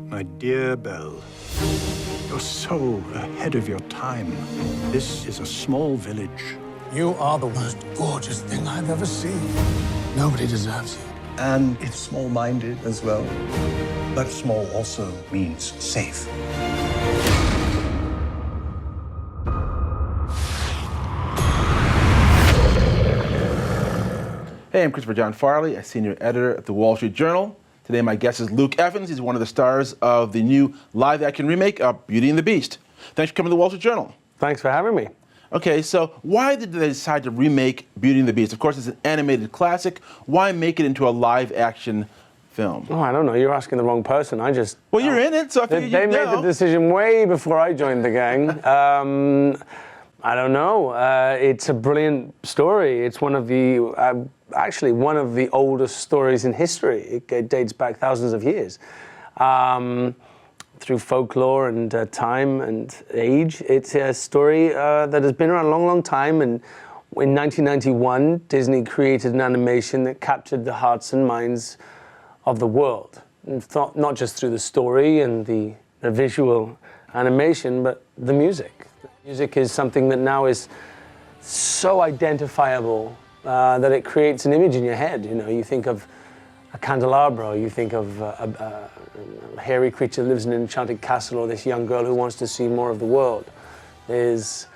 My dear Belle, you're so ahead of your time. This is a small village. You are the most gorgeous thing I've ever seen. Nobody deserves you. And it's small-minded as well. But small also means safe. Hey, I'm Christopher John Farley, a senior editor at the Wall Street Journal. Today my guest is Luke Evans. He's one of the stars of the new live-action remake of Beauty and the Beast. Thanks for coming to the Wall Street Journal. Thanks for having me. Okay, so why did they decide to remake Beauty and the Beast? Of course, it's an animated classic. Why make it into a live-action film? Oh, I don't know. You're asking the wrong person. I just... Well, you're in it, so I They figured you'd made the decision way before I joined the gang. I don't know. It's a brilliant story. It's one of the... actually one of the oldest stories in history. It dates back thousands of years. Through folklore and time and age. It's a story that has been around a long, long time. And in 1991, Disney created an animation that captured the hearts and minds of the world. And not just through the story and the visual animation, but the music. The music is something that now is so identifiable that it creates an image in your head. You know, you think of a candelabra, you think of a hairy creature lives in an enchanted castle, or this young girl who wants to see more of the world. It's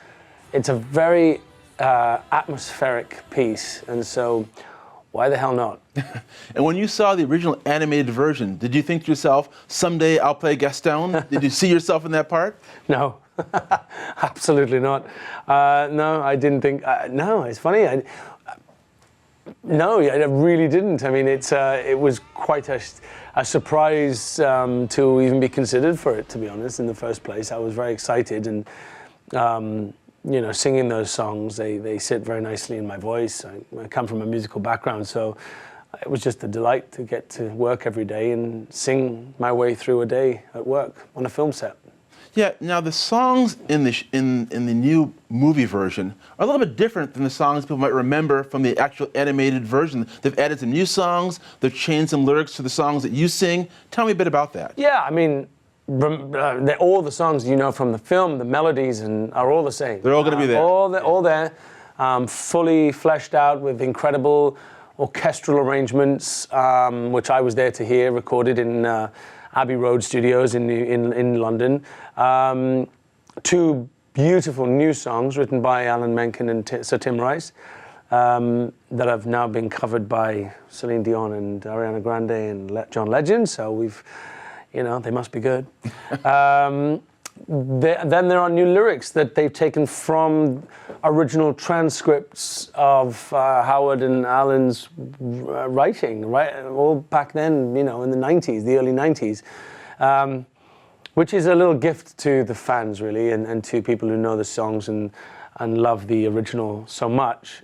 a very atmospheric piece, and so why the hell not? And when you saw the original animated version, did you think to yourself, someday I'll play Gaston? Did you see yourself in that part? No, absolutely not. No, I didn't think. No, it's funny. No, I really didn't. I mean, it was quite a surprise to even be considered for it, to be honest, in the first place. I was very excited, and, you know, singing those songs, they sit very nicely in my voice. I come from a musical background, so it was just a delight to get to work every day and sing my way through a day at work on a film set. Yeah, now the songs in the new movie version are a little bit different than the songs people might remember from the actual animated version. They've added some new songs, they've changed some lyrics to the songs that you sing. Tell me a bit about that. Yeah, I mean, all the songs you know from the film, the melodies are all the same. They're all going to be there. All there, fully fleshed out with incredible orchestral arrangements, which I was there to hear, recorded in Abbey Road Studios in London. Two beautiful new songs written by Alan Menken and Sir Tim Rice that have now been covered by Celine Dion and Ariana Grande and John Legend. So we've, you know, they must be good. Then there are new lyrics that they've taken from original transcripts of Howard and Alan's writing, right? All back then, you know, in the 90s, the early 90s, which is a little gift to the fans, really, and to people who know the songs and love the original so much.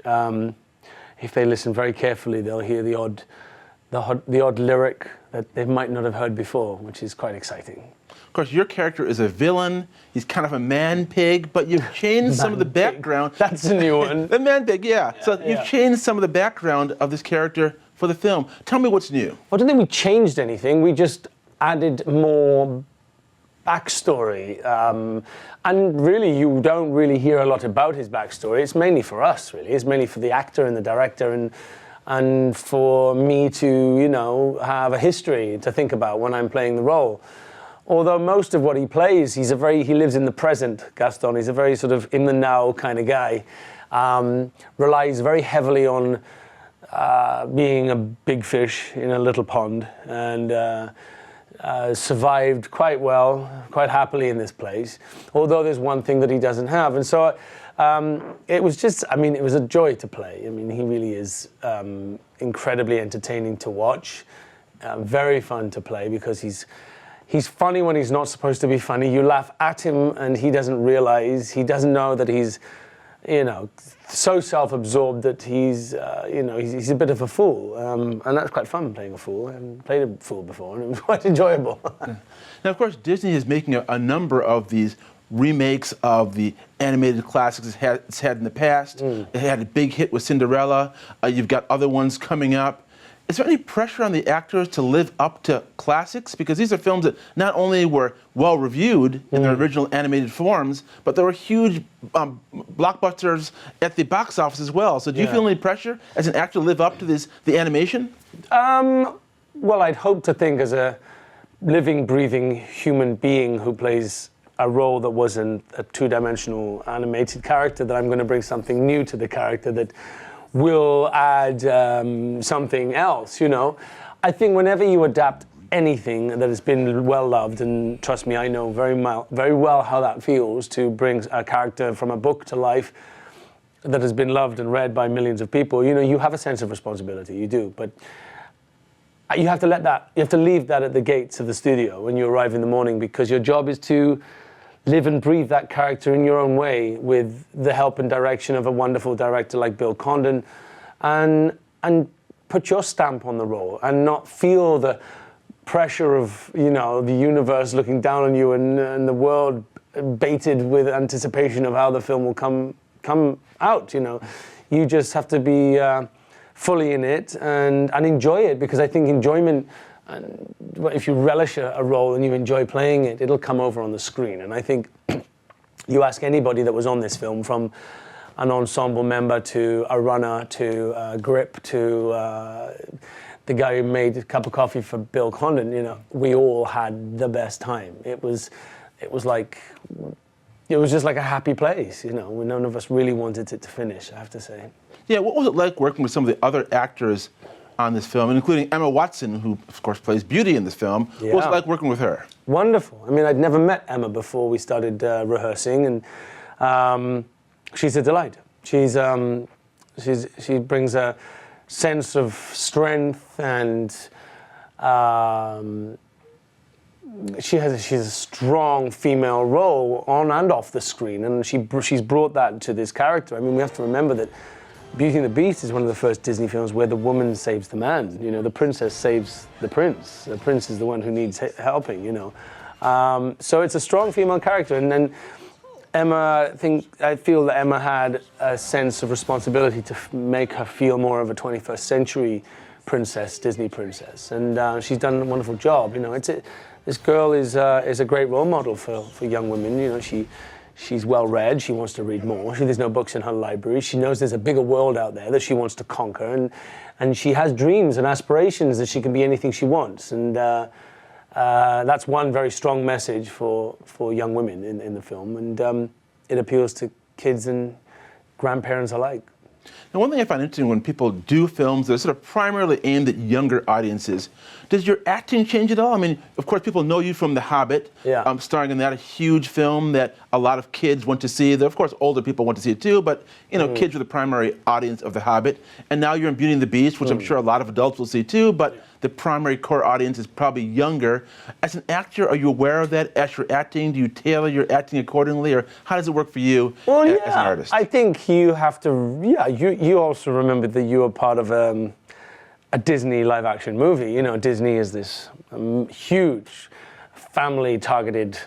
If they listen very carefully, they'll hear the odd lyric that they might not have heard before, which is quite exciting. Of course, your character is a villain. He's kind of a man-pig, but you've changed some of the background. That's a new one. The man-pig, yeah. So you've changed some of the background of this character for the film. Tell me what's new. I don't think we changed anything. We just added more backstory. And really, you don't really hear a lot about his backstory. It's mainly for us, really. It's mainly for the actor and the director and for me to, you know, have a history to think about when I'm playing the role. Although most of what he plays, he lives in the present, Gaston. He's a very sort of in the now kind of guy. Relies very heavily on being a big fish in a little pond, and survived quite well, quite happily in this place. Although there's one thing that he doesn't have. And so it was just, I mean, it was a joy to play. I mean, he really is incredibly entertaining to watch, very fun to play because he's funny when he's not supposed to be funny. You laugh at him and he doesn't realize, he doesn't know that he's, you know, so self-absorbed that he's, you know, he's a bit of a fool. And that's quite fun, playing a fool. I haven't played a fool before, and it was quite enjoyable. Now, of course, Disney is making a number of these remakes of the animated classics it's had in the past. It had a big hit with Cinderella. You've got other ones coming up. is there any pressure on the actors to live up to classics? Because these are films that not only were well reviewed in their original animated forms, but there were huge blockbusters at the box office as well. So do you feel any pressure as an actor to live up to the animation? Well, I'd hope to think as a living, breathing human being who plays a role that wasn't a two-dimensional animated character, that I'm going to bring something new to the character that will add something else, you know. I think whenever you adapt anything that has been well loved, and trust me, I know very well how that feels to bring a character from a book to life that has been loved and read by millions of people, you know, you have a sense of responsibility, you do. But you have to leave that at the gates of the studio when you arrive in the morning, because your job is to live and breathe that character in your own way with the help and direction of a wonderful director like Bill Condon, and put your stamp on the role and not feel the pressure of, you know, the universe looking down on you and the world baited with anticipation of how the film will come out, you know. You just have to be fully in it and enjoy it, because I think enjoyment, and if you relish a role and you enjoy playing it, it'll come over on the screen. And I think you ask anybody that was on this film, from an ensemble member to a runner to grip to the guy who made a cup of coffee for Bill Condon, you know, we all had the best time. It was just like a happy place, you know. None of us really wanted it to finish, I have to say. Yeah, what was it like working with some of the other actors on this film, including Emma Watson, who of course plays Beauty in this film? Yeah. What was it like working with her? Wonderful. I mean, I'd never met Emma before we started rehearsing, and she's a delight. She brings a sense of strength, and she's a strong female role on and off the screen, and she's brought that to this character. I mean, we have to remember that Beauty and the Beast is one of the first Disney films where the woman saves the man. You know, the princess saves the prince. The prince is the one who needs helping, you know. So it's a strong female character. And then Emma, I feel that Emma had a sense of responsibility to make her feel more of a 21st century princess, Disney princess. And she's done a wonderful job. You know, this girl is a great role model for young women. You know, she's well read. She wants to read more. There's no books in her library. She knows there's a bigger world out there that she wants to conquer, and she has dreams and aspirations that she can be anything she wants. And that's one very strong message for young women in the film, and it appeals to kids and grandparents alike. Now, one thing I find interesting when people do films that are sort of primarily aimed at younger audiences, does your acting change at all? I mean, of course, people know you from The Hobbit, starring in that, a huge film that a lot of kids want to see. Of course, older people want to see it too, but, you know, kids are the primary audience of The Hobbit. And now you're in Beauty and the Beast, which I'm sure a lot of adults will see too, but the primary core audience is probably younger. As an actor, are you aware of that as you're acting? Do you tailor your acting accordingly, or how does it work for you as an artist? I think you have to, you also remember that you were part of a Disney live-action movie. You know, Disney is this huge family-targeted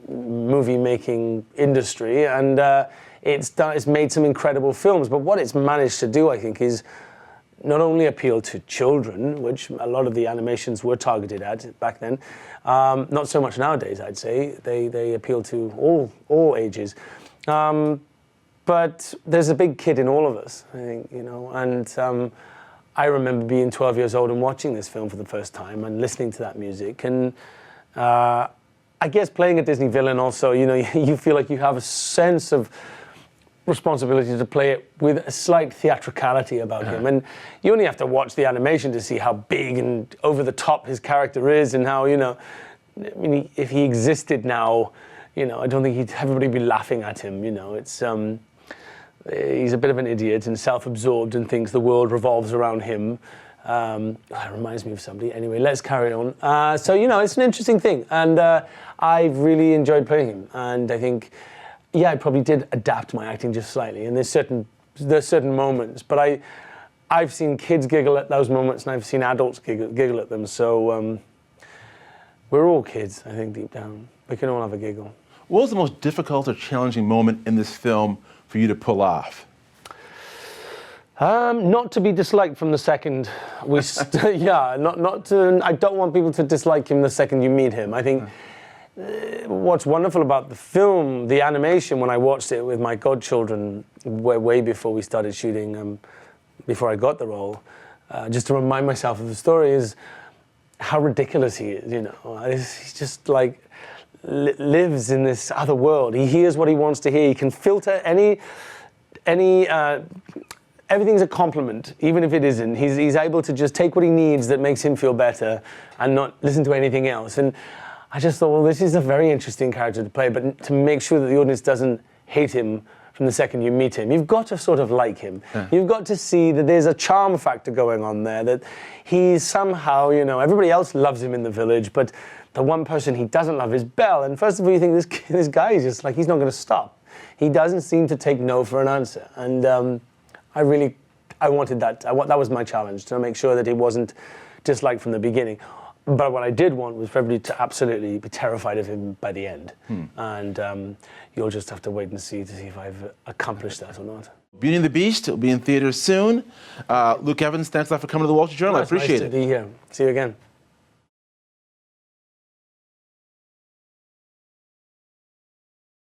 movie-making industry, and it's made some incredible films. But what it's managed to do, I think, is not only appeal to children, which a lot of the animations were targeted at back then, not so much nowadays, I'd say. They appeal to all ages. But there's a big kid in all of us, I think, you know, and I remember being 12 years old and watching this film for the first time and listening to that music. And I guess playing a Disney villain also, you know, you feel like you have a sense of responsibility to play it with a slight theatricality about him. And you only have to watch the animation to see how big and over the top his character is, and how, you know, I mean, if he existed now, you know, I don't think everybody would be laughing at him, you know. It's he's a bit of an idiot and self-absorbed and thinks the world revolves around him. That reminds me of somebody. Anyway, let's carry on. So, you know, it's an interesting thing, and I've really enjoyed playing him. And I think, I probably did adapt my acting just slightly, and there's certain moments, but I've seen kids giggle at those moments, and I've seen adults giggle at them. So we're all kids, I think, deep down. We can all have a giggle. What was the most difficult or challenging moment in this film for you to pull off? Not to be disliked from the second yeah, not to. I don't want people to dislike him the second you meet him. I think what's wonderful about the film, the animation, when I watched it with my godchildren way before we started shooting, before I got the role, just to remind myself of the story, is how ridiculous he is. You know, he's just like lives in this other world. He hears what he wants to hear. He can filter any. Everything's a compliment, even if it isn't. He's able to just take what he needs that makes him feel better and not listen to anything else. And I just thought, well, this is a very interesting character to play, but to make sure that the audience doesn't hate him from the second you meet him, you've got to sort of like him. Yeah. You've got to see that there's a charm factor going on there, that he's somehow, you know, everybody else loves him in the village, but the one person he doesn't love is Belle. And first of all, you think this guy is just like, he's not going to stop. He doesn't seem to take no for an answer. And I wanted that. That was my challenge, to make sure that he wasn't disliked from the beginning. But what I did want was for everybody to absolutely be terrified of him by the end. And you'll just have to wait and see to see if I've accomplished that or not. Beauty and the Beast will be in theaters soon. Luke Evans, thanks a lot for coming to the Wall Street Journal. I appreciate it. Nice to be here. See you again.